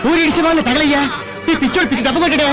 ఊరిడిసి వాళ్ళు తగలయ్యా ఈ పిచ్చోడు పిచ్చి దెబ్బ కొట్టాడే.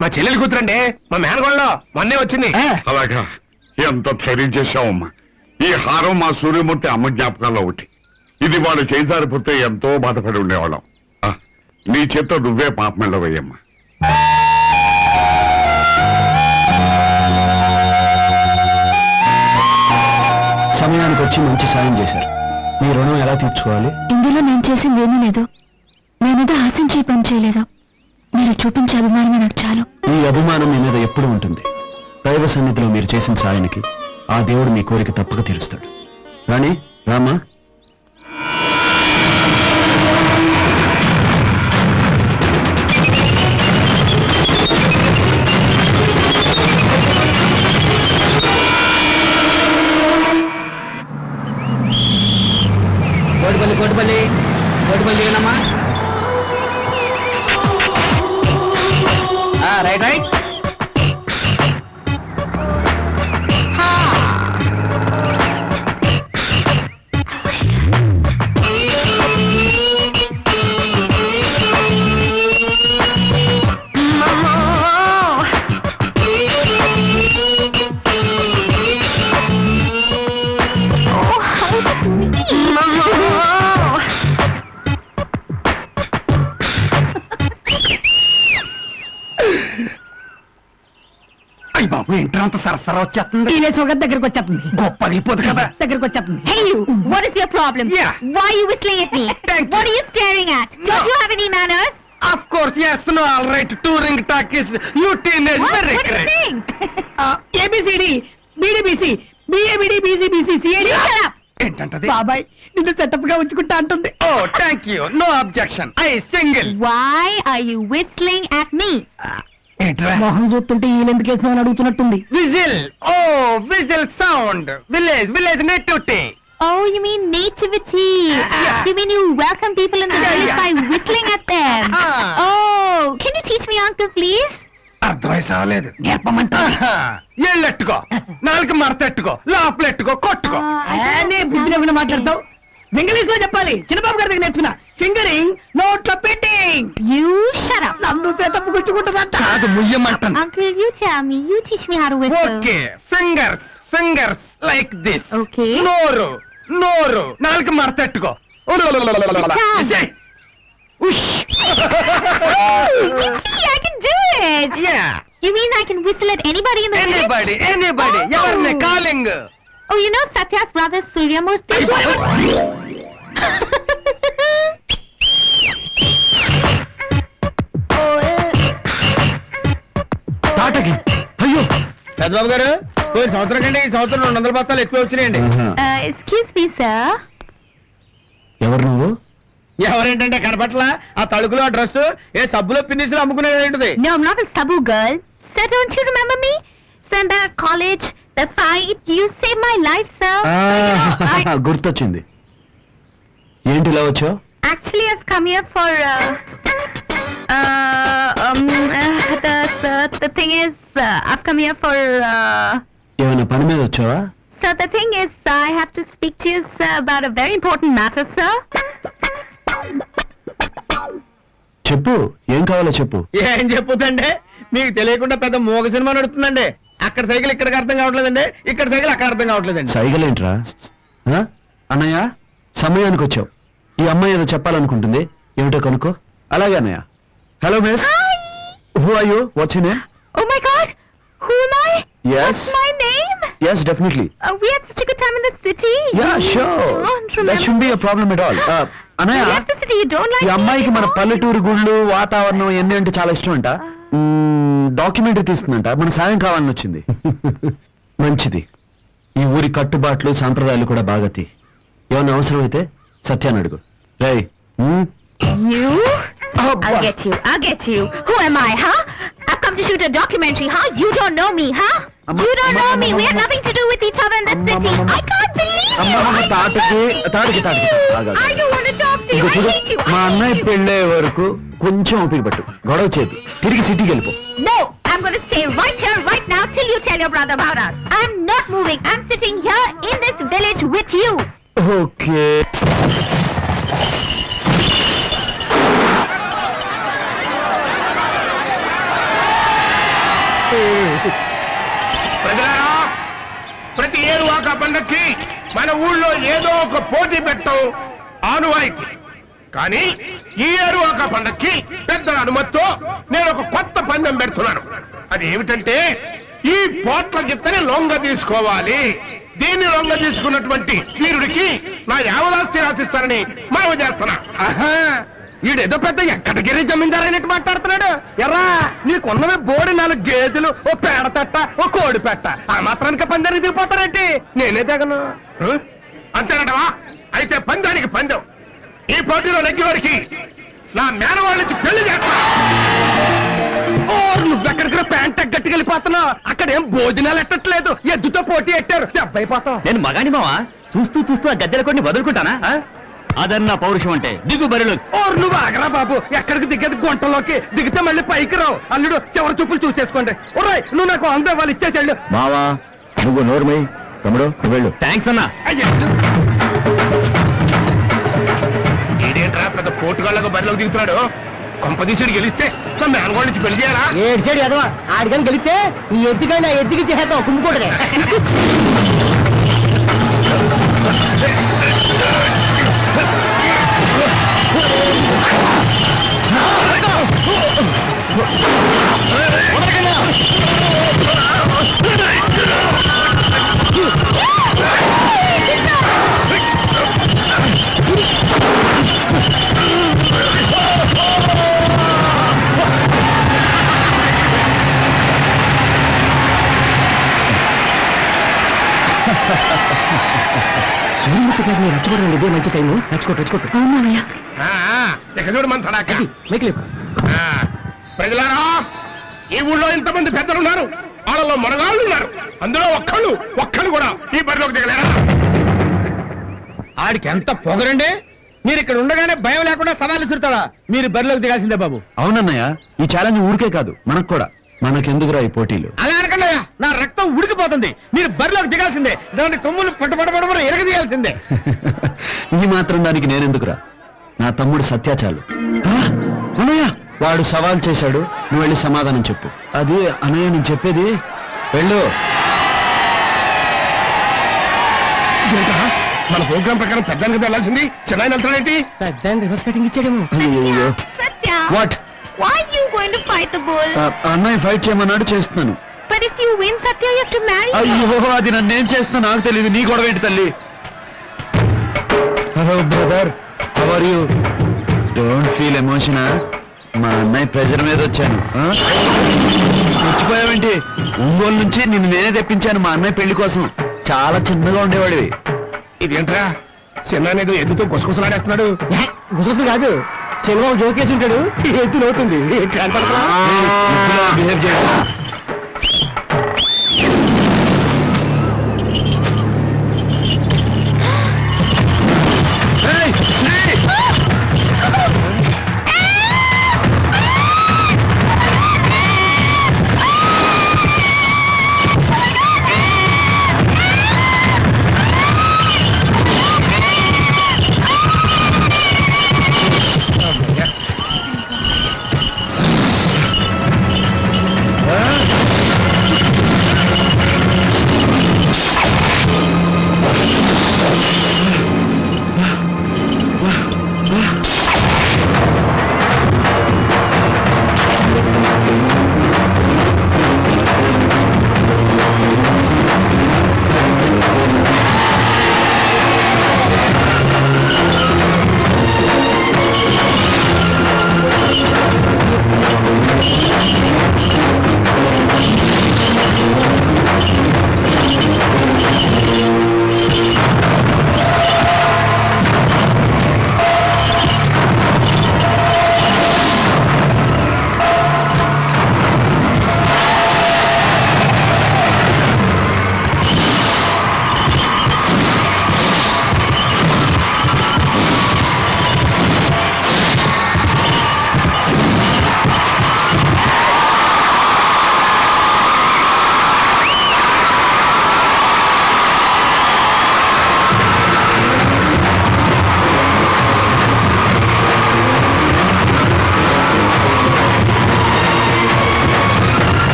మా చెల్లెలు కూతురండి, మా మేనగోళ్ళలో మొన్నే వచ్చింది. అలాగా, ఎంత ధైర్యం చేశావమ్మా. ఈ హారం మా సూర్యమూర్తి అమ్మ జ్ఞాపకాల్లో ఒకటి. ఇది వాళ్ళు చేసారిపోతే ఎంతో బాధపడి ఉండేవాళ్ళం. నీ చేత్తో నువ్వే పాపమెళ్ళ వేయమ్మా. సమయానికి వచ్చి మంచి సాయం చేశారు. మీ రుణం ఎలా తీర్చుకోవాలి? ఇందులో నేను చేసింది ఏమీ లేదు. నేనేదో ఆశించి పని చేయలేదు. మీరు చూపించే అభిమానమే నాకు చాలు. ఈ అభిమానం మీ మీద ఎప్పుడు ఉంటుంది. దైవ సన్నిధిలో మీరు చేసిన సాయానికి ఆ దేవుడు మీ కోరిక తప్పక తీరుస్తాడు. రాణి, రామా. కోటిపల్లి ఏనమ్మా? Right right. బాబు ఇంటంత సరసర వచ్చేస్తుంది. దగ్గరికి వచ్చేస్తుంది. గొప్ప పగిలిపోదు కదా. దగ్గరికి వచ్చేస్తుంది. Hey you, what is your problem? Yeah. Why are you whistling at me? What are you staring at? Don't you have any manners? Of course, yes, no, all right. Touring talk is you teenage, very What do you correct. think? ABCD, BDBC, BABD, BCBC, CAD. You shut up. ఏంటంటది? బాబాయ్ నిన్ను setup గా ఉంచుకుంటా అంటుంది. Oh, thank you. No objection. I single. Why are you whistling at me? ఏంట్రా? మొహం చూస్తుంటే ఈలెందుకు వేసామని అడుగుతున్నట్టుంది. Whistle. Oh, whistle sound. Village nativity. Oh, you mean nativity? You mean you welcome people in the village by whistling at them? Oh, can you teach me, uncle, please? అర్థమై సావలేదు. ఎళ్ళెట్టుకో, నాలుగు మడతెట్టుకో, లోపలెట్టుకో, కొట్టుకో. బుద్ధి లేకుండా మాట్లాడతావు. English లో చెప్పాలి. చిన్నబాబు గారి దగ్గర నేర్చుకున్నా. ఫింగరింగ్, నోట్లో పెట్టింగ్. You shut up. నన్ను సెటప్ గుచ్చుకుంటుందంట. కాదు ముయ్యమంటాను. Uncle, you tell me. You teach me how to whistle. Okay, fingers like this. Okay. నోరు నాలుగు మడతెట్టుకో. I can do it. Yeah. You mean I can whistle at anybody in the village? Anybody. ఎవరిని calling? Oh, you know Satya's brother Suryamurthy? Tataki. అయ్యో పెద్దబాబు గారు, పోయిన సంవత్సరం కంటే ఈ సంవత్సరం 200 బస్తాలు ఎక్కువ వచ్చినాయండి. Excuse me, sir. ఎవరు నువ్వు? ఎవరేంటంటే కనపట్ల ఆ తలుకులో డ్రెస్ ఏ సబ్బులో పిన్నిసులు అమ్ముకునేది ఏంటిది? No, I'm not a sabu girl. Sir, don't you remember me? Sir, in that college, the fight, you saved my life, sir. గుర్తొచ్చింది. ఏంటి ఇలా వచ్చావు? Actually, I've come here for, the thing is, I've come here for, ఏమైనా పని మీద వచ్చావా? Sir, the thing is, I have to speak to you, sir, about a very important matter, sir. చెప్పు, ఏం కావాలో చెప్పు. ఏం చెప్పుతండి, మీకు తెలియకుండా పెద్ద మోగ సినిమా నడుస్తుందండి. అక్కడ సైకిల్ ఇక్కడికి అర్థం కావట్లేదండి, ఇక్కడ సైకిల్ అక్కడ అర్థం కావట్లేదండి. సైకిల్ ఏంట్రా ఆ? అన్నయ్య సమయానికి వచ్చావు. ఈ అమ్మాయి ఏదో చెప్పాలనుకుంటుంది, ఏమిటో కనుక్కో. అలాగే అన్నయ్య. Hello miss, who are you, what's your name? Oh my God! Who am I? Yes. What's my name? Yes, definitely. We had such a good time in the city. Yeah, You sure. don't remember. That shouldn't be a problem at all. అన్నయ్య, You left the city. You don't like ఈ me అమ్మాయికి మన anymore? పల్లెటూరు గుళ్ళు, వాతావరణం ఎన్ని అంటే చాలా ఇష్టం అంట. డాక్యుమెంటరీ తీస్తుందంట, మన సాయం కావాలని వచ్చింది. మంచిది. ఈ ఊరి కట్టుబాట్లు సాంప్రదాయాలు కూడా బాగా తీ. ఏమన్నా అవసరం అయితే సత్యాన్ని అడుగు. రేయ్, You? Abba. I'll get you. I'll get you. Who am I, huh? I've come to shoot a documentary, huh? You don't know me, huh? Amma, You don't amma, know amma, me. We have amma. nothing to do with each other in the Amma, city. amma, amma. I can't believe you. Amma, amma, I తాటికి. can't believe ఆగు. you. I don't want to talk to you. I చూడు, hate you. మా I అన్నయ్య hate you. పెళ్ళే వరకు కొంచెం ఓపిక పట్టు. గొడవ చేతి తిరిగి సిటీకి వెళ్ళిపో. No, I'm going to stay right here, right now, till you tell your brother about us. I'm not moving. I'm sitting here in this village with you. Okay. ప్రజలారా, ప్రతి ఏరువాక పండక్కి మన ఊళ్ళో ఏదో ఒక పోటీ పెట్టడం ఆనువాయితీ. కానీ ఈ ఏరువాక పండక్కి పెద్దల అనుమతితో నేను ఒక కొత్త పందెం పెడుతున్నాను. అది ఏమిటంటే, ఈ పోట్ల గిత్తని లొంగ తీసుకోవాలి. దీన్ని లొంగ తీసుకున్నటువంటి వీరుడికి నా యావదాస్తి రాసిస్తానని మనవి చేస్తున్నా. ఈడేదో పెద్ద ఎక్కడికి జమీందారైనట్టు మాట్లాడుతున్నాడు. ఎర్రా, నీకున్నవే బోడి 4 గేదెలు, ఓ పేడ తట్ట, ఓ కోడి పెట్ట. ఆ మాత్రానికి పందానికి దిగిపోతారేంటి? నేనే తెగను. అంతేనటవా? అయితే పందానికి పందెం. ఈ పోటీలో నెగ్గివారికి నా మేనవాళ్ళకి పెళ్లి చేస్తా. నువ్వెక్కడికి ప్యాంట్ గట్టికి వెళ్ళిపోతున్నావు. అక్కడేం భోజనాలు ఎట్టట్లేదు, ఎద్దుతో పోటీ ఎట్టారు. దెబ్బైపోతావు. నేను మగాని మావా, చూస్తూ చూస్తూ ఆ గద్దెల కొన్ని వదులుకుంటానా? అదన్నా పౌరుషం అంటే దిగు బరిలో. నువ్వు ఆగరా బాబు, ఎక్కడికి దిగేది గుంటలోకి. దిగితే మళ్ళీ పైకి రావు. అల్లుడు, చివరి చూపులు చూసేసుకోండి. ఒరేయ్, నువ్వు నాకు అందే వాళ్ళు ఇచ్చేసేళ్ళు. మావా నువ్వు నోరుమై, తమ్ముడు నువ్వు వెళ్ళు. థ్యాంక్స్ అన్నా. ఇదేంట్రా పెద్ద పోటుగాళ్ళకు బరిలోకి దిగుతున్నాడు? కొంపదీసుడు గెలిస్తే నా మేనగోళ్ళ నుంచి పెళ్లి చేయాలా? ఏడ్చాడు ఎదవా. ఆడికని గెలిస్తే ఈ ఎద్దుకైనా ఎద్దుకి చేసేద్దాం, కుమ్ముకోడదే. రచ్చగొట్టండి, ఇదే మంచి టైము. రచ్చుకోట్టు. ఇక చూడు మన తడాక. ప్రజలారా, ఈ ఊళ్ళో ఇంతమంది పెద్దలున్నారు, వాళ్ళలో మనగాళ్ళు ఉన్నారు. అందులో ఒక్కళ్ళు కూడా ఈ బరిలోకి దిగలేరా? ఆడికి ఎంత పొగరండి. మీరు ఇక్కడ ఉండగానే భయం లేకుండా సవాలు విసురుతాడా? మీరు బరిలోకి దిగాల్సిందే బాబు. అవునన్నయ్య, ఈ ఛాలెంజ్ ఊరికే కాదు, మనకు కూడా. మనకెందుకురా ఈ పోటీలు? అలా అనకండి, నా రక్తం ఉడికిపోతుంది. మీరు బరిలోకి దిగాల్సిందే. దాని కొమ్ములు పట్టుబడబడ ఎరగదీయాల్సిందే. ఈ మాత్రం దానికి నేనెందుకురా? నా తమ్ముడు సత్య చాలు. అన్నయ్య, వాడు సవాల్ చేశాడు, నువ్వు వెళ్ళి సమాధానం చెప్పు. అది అన్నయ్య నేను చెప్పేది. వెళ్ళు. మన ప్రోగ్రాం ప్రకారం పెద్దానికి వెళ్ళాల్సింది, చిన్న వెళ్తాడేంటి? పెద్ద రివర్స్ కటింగ్ ఇచ్చాడేమో. అయ్యో. Satya, what? why are you going to fight the bull? అన్నయ్య ఫైట్ చేయమన్నాడు, చేస్తున్నాను. But if you win, Satya, you have to marry him. అయ్యో, అది నన్నేం చేస్తున్నా నాకు తెలియదు. నీ గొడవ ఏంటి తల్లి? Hello brother, how are you? Don't feel emotional. మా అన్నయ్య ప్రెజర్ మీద వచ్చాను. మర్చిపోయావేంటి? ఒంగోలు నుంచి నిన్ను నేనే తెప్పించాను మా అన్నయ్య పెళ్లి కోసం. చాలా చిన్నగా ఉండేవాడివి. ఇదేంట్రా, చిన్న ఏదో ఎద్దుతో గుసగుసలాడేస్తున్నాడు. గుర్తు కాదు, చెరువు జోకేసి ఉంటాడు, ఎత్తు లోతుంది. బిహేవ్ చేయాలి.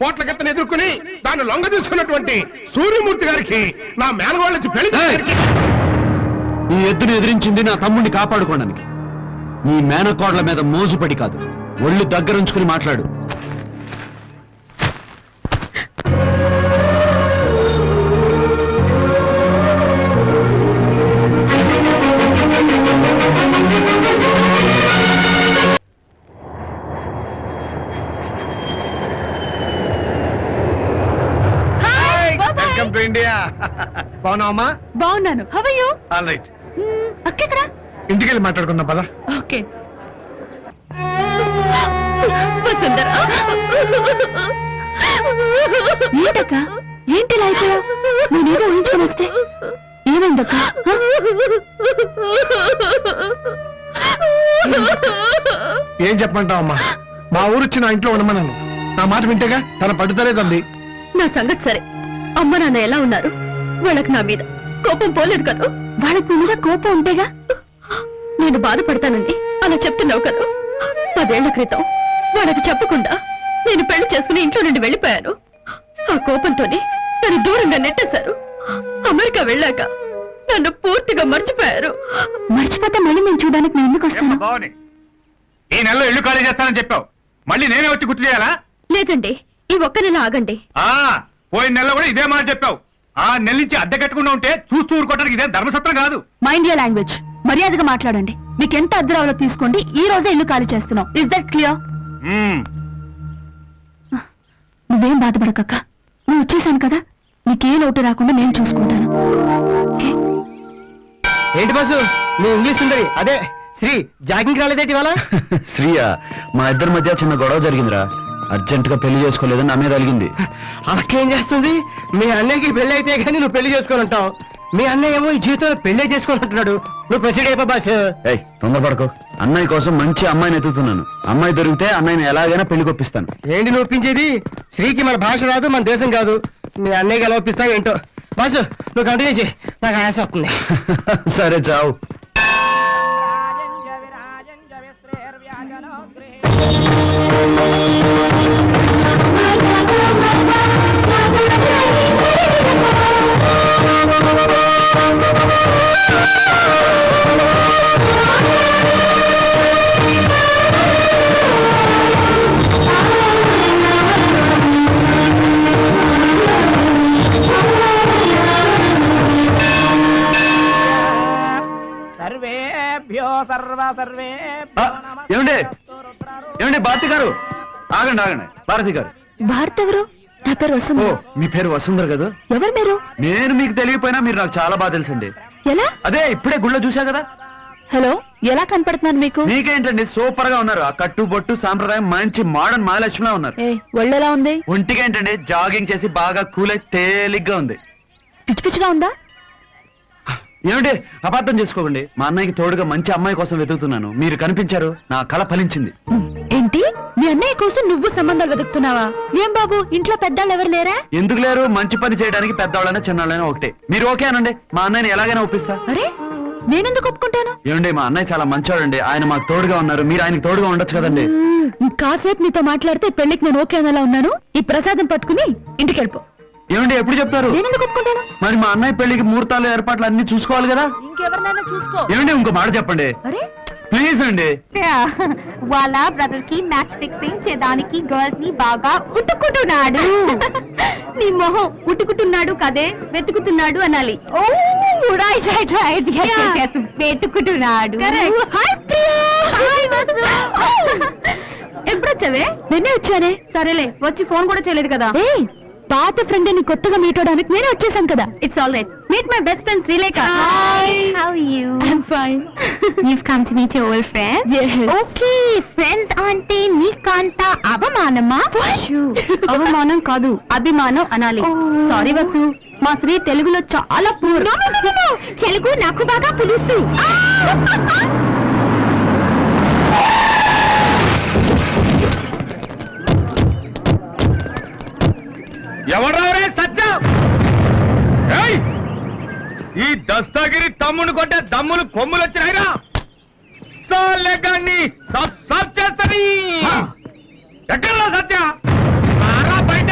కోట్ల గిత్తను ఎదుర్కొని దాన్ని లొంగ తీసుకున్నటువంటి సూర్యమూర్తి గారికి నా మేనగోళ్ళ నుంచి పెళ్లి చేయడానికి ఈ ఎద్దుని ఎదిరించింది నా తమ్ముడిని కాపాడుకోవడానికి. నీ మేనకోడ్ల మీద మోజుపడి కాదు, ఒళ్ళు దగ్గరుంచుకుని మాట్లాడు. Welcome to India. బాగున్నావమ్మా? బాగున్నాను. How are you? All right, అక్కెక్కడా? ఇంటికి వెళ్ళి మాట్లాడుకుందాం పద. ఓకే. వసుంధర, ఏంటక్క? ఏంటి ఇలా అయిపోయావు? నేనేదో ఊహించుకొని వస్తే ఏమైందక్క? ఏం చెప్పమంటావమ్మా? మా ఊరొచ్చి నా ఇంట్లో ఉండమన్నాను. నా మాట వింటేగా తన పట్టుదలేదండి. నా సంగతి సరే, అమ్మ నాన్న ఎలా ఉన్నారు? వాళ్ళకి నా మీద కోపం పోలేదు కదా? వాళ్ళకి నీ మీద కోపం ఉంటేగా నేను బాధపడతానండి అలా చెప్తున్నావు కదా. 10 ఏళ్ల క్రితం వాళ్ళకి చెప్పకుండా నేను పెళ్లి చేసుకుని ఇంట్లో నుండి వెళ్ళిపోయాను. ఆ కోపంతోనే నన్ను దూరంగా నెట్టేశారు. అమెరికా వెళ్ళాక నన్ను పూర్తిగా మర్చిపోయారు. మర్చిపోతే మళ్ళీ నేను చూడడానికి నేను ఎందుకు వస్తాను? ఈ నెలలో ఇల్లు ఖాళీ చేస్తానని చెప్పావు, మళ్ళీ నేనే వచ్చి గుర్తు చేయాలా? లేదండి, ఈ ఒక్క నెల ఆగండి. పోయిన నెలలో కూడా ఇదే మాట చెప్పావు. ఆ నెల నుంచి అద్దె కట్టకుండా ఉంటే చూస్తూ ఊరుకోవడానికి ఇదే ధర్మసత్రం కాదు. Mind your language. మర్యాదగా మాట్లాడండి. మీకు ఎంత అద్దె రావాలో తీసుకోండి. ఈ రోజే ఇల్లు ఖాళీ చేస్తున్నాం. Is that clear? నువ్వేం బాధపడకక్క, నువ్వు వచ్చేసాను కదా, నీకే లోటు రాకుండా నేను చూసుకుంటాను. ఓకే? ఏంటి బాసు, నీ ఇంగ్లీష్ సుందరి అదే శ్రీ జాగింగ్ రాలేదేటి వాళ్ళ? శ్రీయా, మా ఇద్దరి మధ్య చిన్న గొడవ జరిగిందిరా. అర్జెంట్ గా పెళ్లి చేసుకోలేదని నా మీద అలిగింది. అక్కేం చేస్తుంది? మీ అన్నయ్యకి పెళ్లి అయితే కానీ నువ్వు పెళ్లి చేసుకోవాలంటావు. మీ అన్నయ్య ఏమో ఈ జీవితంలో పెళ్లి చేసుకోవాలంటున్నాడు. నువ్వు ప్రొసీడ్ అయిపో బాసు. ఏయ్, తొందరపడకు. అన్నయ్య కోసం మంచి అమ్మాయిని ఎత్తుతున్నాను. అమ్మాయి దొరికితే అన్నయ్యని ఎలాగైనా పెళ్లి కొప్పిస్తాను. ఏంటి నువ్వు ఒప్పించేది? శ్రీకి మన భాష రాదు, మన దేశం కాదు. మీ అన్నయ్యకి ఎలా ఒప్పిస్తావు ఏంటో. బాసు నువ్వు కంటిన్యూ చేయి, నాకు ఆశ వస్తుంది. సరే చావు. ఏమండి ఏమండి, భారతి గారు ఆగండి ఆగండి. భారతి గారు. భారత్ ఎవరు? నా పేరు ఓ, వసుంధర. మీ పేరు వసుంధర కదా? ఎవరు మీరు? నేను మీకు తెలియపోయినా మీరు నాకు చాలా బాగా తెలుసండి. ఎలా? అదే ఇప్పుడే గుళ్ళో చూసా కదా. హలో, ఎలా కనపడుతున్నాను మీకు? మీకేంటండి, సూపర్ గా ఉన్నారు. ఆ కట్టు బొట్టు సాంప్రదాయం మంచి మోడర్న్ మహాలక్ష్మిలా ఉన్నారు. ఒళ్ళెలా ఉంది? ఒంటికేంటండి, జాగింగ్ చేసి బాగా కూల్ అయి తేలిగ్గా ఉంది. పిచ్చి పిచ్చిగా ఉందా? ఏమిటి, అబద్ధం చేసుకోకండి. మా అన్నయ్యకి తోడుగా మంచి అమ్మాయి కోసం వెతుకుతున్నాను. మీరు కనిపించారు, నా కళ ఫలించింది. ఏంటి, మీ అన్నయ్య కోసం నువ్వు సంబంధాలు వెతుకుతున్నావా? ఏం బాబు, ఇంట్లో పెద్దాళ్ళు ఎవరు లేరా? ఎందుకు లేరు? మంచి పని చేయడానికి పెద్దవాళ్ళైనా చిన్నవాళ్ళైనా ఒకటే. మీరు ఓకే అనండి, మా అన్నయ్యని ఎలాగైనా ఒప్పిస్తా. అరే, నేనెందుకు ఒప్పుకుంటాను? ఏమండి, మా అన్నయ్య చాలా మంచివాడండి. ఆయన మాకు తోడుగా ఉన్నారు. మీరు ఆయనకి తోడుగా ఉండొచ్చు కదండి. కాసేపు నీతో మాట్లాడితే పెళ్లికి నేను ఓకే అనేలా ఉన్నాను. ఈ ప్రసాదం పట్టుకుని ఇంటికి వెళ్ళిపో. ఏమండి, ఎప్పుడు చెప్తారు? నేనెందుకు ఒప్పుకుంటాను? మరి మా అన్నయ్య పెళ్లికి ముహూర్తాలు ఏర్పాట్లు అన్ని చూసుకోవాలి కదా. ఇంకెవరినైనా చూసుకో. ఏమండి, ఇంకో మాట చెప్పండి అరే, ప్లీజ్ అండి. వాళ్ళ బ్రదర్ కి మ్యాచ్ ఫిక్సింగ్ చేయడానికి గర్ల్స్ ని బాగా ఉతుకుతున్నాడు. నీ మొహం ఉతుకుతున్నాడు కదే, వెతుకుతున్నాడు అనాలి. ఓ రైట్ రైట్ రైట్, వెతుకుతున్నాడు. ఎప్పుడు వచ్చావే? నిన్నే వచ్చానే. సరేలే, వచ్చి ఫోన్ కూడా చేయలేదు కదా. పాత ఫ్రెండ్ ని కొత్తగా మీట్ అవడానికి నేనే వచ్చేసాను కదా. It's all right. Meet my best friend Srilekha. Hi, how are you? I am fine. You've come to meet your old friend? Yes. Okay, friends అంటే నీకంత అవమానమా? అవమానం కాదు, అభిమానం అనాలి. సారీ వసు, మా శ్రీ తెలుగులో చాలా పూర్. తెలుగు నాకు బాగా తెలుసు. ఎవరే సత్యం? ఈ దస్తగిరి తమ్ముడు కొట్టే దమ్ములు కొమ్ములు వచ్చినాయిరా. చేస్తాని ఎక్కడ సత్య బయట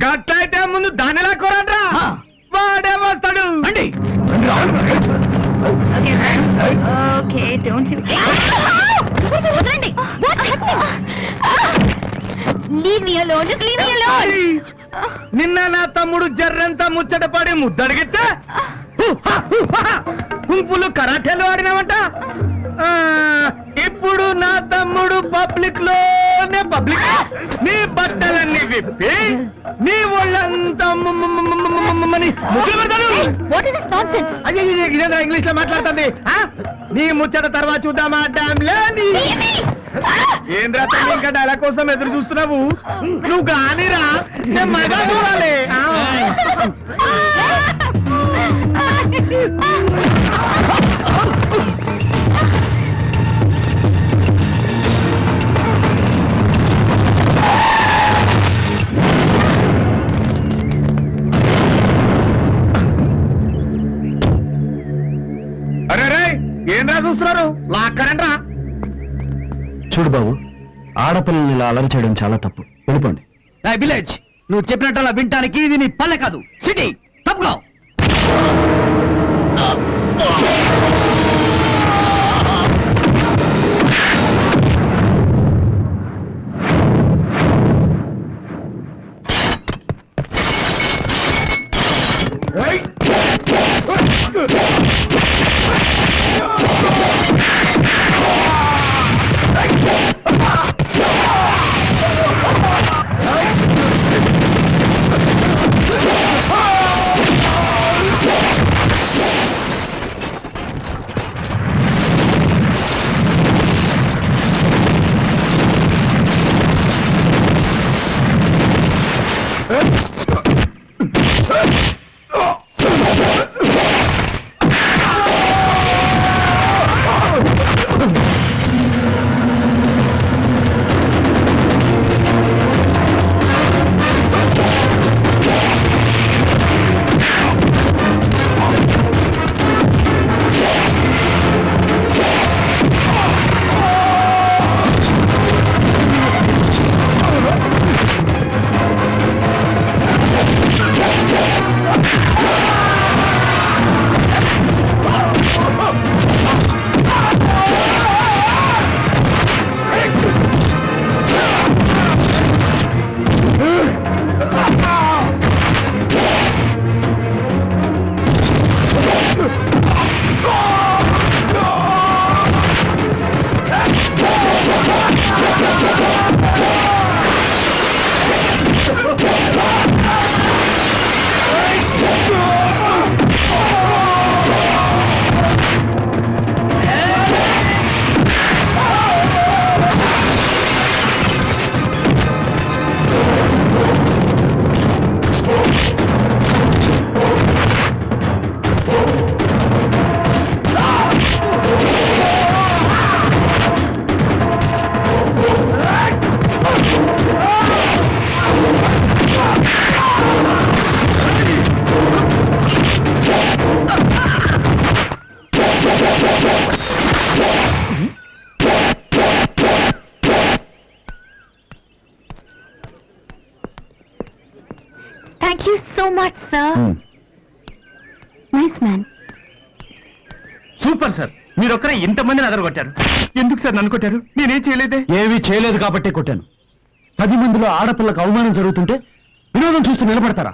గట్ట అయితే ముందు దాన్ని లాక్కోరండ్రా వాడే వస్తాడు రండి ఓకే డోంట్ యు వదలండి what happening leave me alone just leave me alone నిన్న నా తమ్ముడు జర్రంతా ముచ్చట పడి ముద్దడిగితే కుంపులు కరాటేలు ఆడినామంట ఇప్పుడు నా తమ్ముడు పబ్లిక్ లోనే పబ్లిక్ నీ బట్టలన్నీ విప్పి నీ ఒళ్ళంతా ముద్దులు పెడతాడు. వాట్ ఇస్ దిస్ నాన్సెన్స్ అయ్యో ఇదేనా ఇంగ్లీష్ లో మాట్లాడుతుంది నీ ముచ్చట తర్వాత చూద్దామా డామ్ లేని ఏంద్రా తల్లి ఇంకా డైలాగ్ కోసం ఎదురు చూస్తున్నావు నువ్వు కానీరా నేను మగా చూడాలి అరే రే ఏంద్రా చూస్తున్నారు లాక్కరండ్రా చూడు బాబు, ఆడపిల్లల్ని ఇలా అలరి చేయడం చాలా తప్పు. వెళ్ళిపోండి. విలేజ్ నువ్వు చెప్పినట్టు అలా వింటానికి ఇది నీ పల్లె కాదు సిటీ తప్పుకో thank you so much sir nice man super sir మీరు ఒక్కరే ఇంతమందిని అదరగొట్టారు ఎందుకు సార్ నన్ను కొట్టారు నేనేం చేయలేదే ఏమీ చేయలేదు కాబట్టే కొట్టాను. 10 మందిలో ఆడపిల్లకు అవమానం జరుగుతుంటే వినోదం చూస్తూ నిలబడతారా?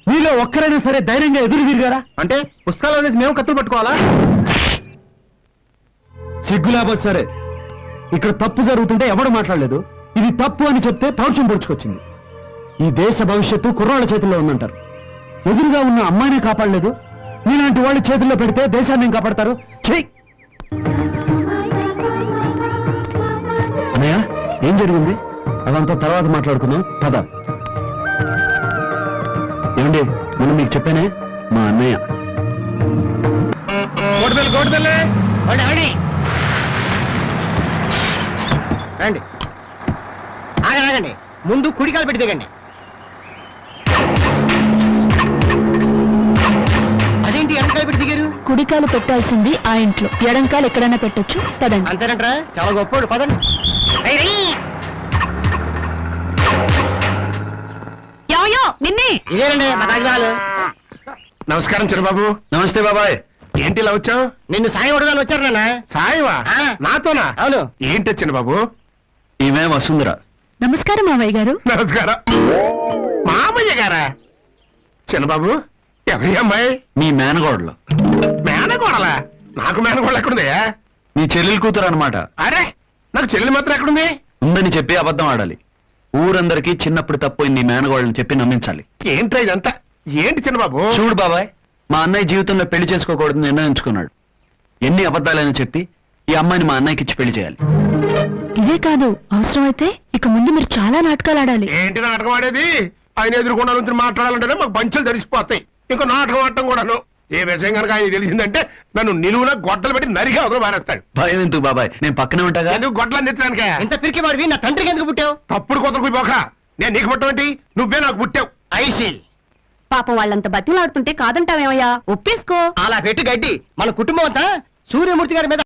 మీలో ఒక్కరైనా సరే ధైర్యంగా ఎదురు తిరిగారా? అంటే పుస్తకాలు అనేసి మేము కత్తులు పట్టుకోవాలా? సిగ్గు లేకపోతే సరే, ఇక్కడ తప్పు జరుగుతుంటే ఎవడు మాట్లాడలేదు. ఇది తప్పు అని చెప్తే పౌరుషం పొడుచుకొచ్చింది. ఈ దేశ భవిష్యత్తు కుర్రాళ్ళ చేతుల్లో ఉందంటారు. ఎదురుగా ఉన్న అమ్మాయినే కాపాడలేదు, మీలాంటి వాళ్ళ చేతుల్లో పెడితే దేశాన్ని ఏం కాపాడతారు? చెయ్! అన్నయ్య, ఏం జరిగింది? అదంతా తర్వాత మాట్లాడుకుందాం. పద. ఏమండి, మనం మీకు చెప్పానే, మా అన్నయ్య. రండి ఆగండి ముందు కుడికాలు పెట్టి దిగండి. అదేంటి ఎడంకాలు పెట్టి దిగారు? కుడికాలు పెట్టాల్సింది ఆ ఇంట్లో, ఎడంకాలు ఎక్కడైనా పెట్టొచ్చు. పదండి. అంతేనంటారా? చాలా గొప్పోడు పదండి. నిన్నే ఇదేనండి మా తాజ్మహల్. నమస్కారం చిన్నబాబు. నమస్తే బాబాయ్. ఏంటి ఇలా వచ్చావు? నిన్ను సాయం అడగాలని వచ్చారు నాన్న. సాయమా? ఆ. నాతోనా? అవును. ఏంటి చిన్నబాబు? ఈమె వసుంధర. నమస్కారం మావయ్య గారు. నమస్కారం. మామయ్య గారా? చిన్నబాబు ఎవరి అమ్మాయి? మీ మేనగోడలు. మేనగోడలా? నాకు మేనగోడలు ఎక్కడుంది? మీ చెల్లెలు కూతురు అనమాట. అరే నాకు చెల్లెలు మాత్రం ఎక్కడుంది? ఉందని చెప్పి అబద్ధం ఆడాలి. ఊరందరికీ చిన్నప్పుడు తప్పు నీ మేనగోళ్ళని చెప్పి నమ్మించాలి. ఏంట్రా ఇదంతా? ఏంటి చిన్నబాబు? చూడు బాబాయ్, మా అన్నయ్య జీవితంలో పెళ్లి చేసుకోకూడదని నిర్ణయించుకున్నాడు. ఎన్ని అబద్ధాలని చెప్పి ఈ అమ్మాయిని మా అన్నయ్యకి ఇచ్చి పెళ్లి చేయాలి. ఇదే కాదు, అవసరమైతే ఇక ముందు మీరు చాలా నాటకాలు ఆడాలి. ఏంటి నాటకం ఆడేది? ఆయన ఎదురుకుండా నుంచి మాట్లాడాలంటేనే మాకు పంచులు తెలిసిపోతాయి. ఇంకా నాటకం ఆడటం కూడాను. ఏ విషయం కనుక ఆయన తెలిసిందంటే నన్ను నిలువున గొడ్డలు పెట్టి నరిగా అవతల మారేస్తాడు. భయం ఎందుకు బాబాయ్, నేను పక్కనే ఉంటాగా. ఎందుకు గొడ్డలు నెచ్చడానికే? ఎంత పిరికి వాడివి, నా తండ్రికి ఎందుకు పుట్టావు? తప్పుడు కొత్తకు పోక నేను నీకు పుట్టమేంటి? నువ్వే నాకు పుట్టావు. ఐసి పాపం వాళ్ళంత బతిలాడుతుంటే కాదంటావేమయ్యా, ఒప్పేసుకో. అలా పెట్టి గడ్డి మన కుటుంబం అంతా సూర్యమూర్తి గారి మీద